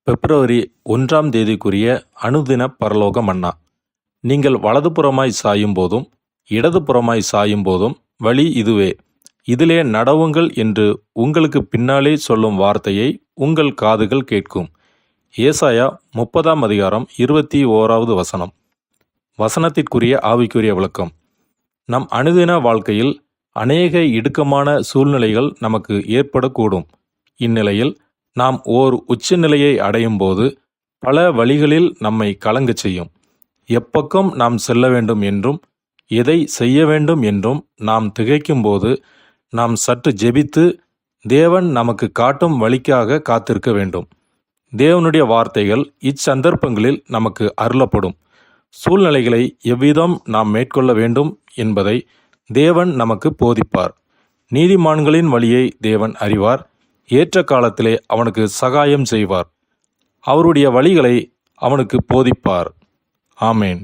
பிப்ரவரி 1ஆம் தேதிக்குரிய அனுதின பரலோக மன்னா. நீங்கள் வலதுபுறமாய் சாயும் போதும் இடதுபுறமாய் சாயும் போதும் வழி இதுவே, இதிலே நடவுங்கள் என்று உங்களுக்கு பின்னாலே சொல்லும் வார்த்தையை உங்கள் காதுகள் கேட்கும். ஏசாயா 30ஆம் அதிகாரம் 21வது வசனம். வசனத்திற்குரிய ஆவிக்குரிய விளக்கம். நம் அனுதின வாழ்க்கையில் அநேக இடுக்கமான சூழ்நிலைகள் நமக்கு ஏற்படக்கூடும். இந்நிலையில் நாம் ஓர் உச்சநிலையை அடையும் போது பல வழிகளில் நம்மை கலங்கச் செய்யும். எப்பக்கம் நாம் செல்ல வேண்டும் என்றும் எதை செய்ய வேண்டும் என்றும் நாம் திகைக்கும்போது நாம் சற்று ஜெபித்து தேவன் நமக்கு காட்டும் வழிக்காக காத்திருக்க வேண்டும். தேவனுடைய வார்த்தைகள் இச்சந்தர்ப்பங்களில் நமக்கு அருளப்படும். சூழ்நிலைகளை எவ்விதம் நாம் மேற்கொள்ள வேண்டும் என்பதை தேவன் நமக்கு போதிப்பார். நீதிமான்களின் வழியை தேவன் அறிவார். ஏற்ற காலத்திலே அவனுக்கு சகாயம் செய்வார். அவருடைய வழிகளை அவனுக்கு போதிப்பார். ஆமேன்.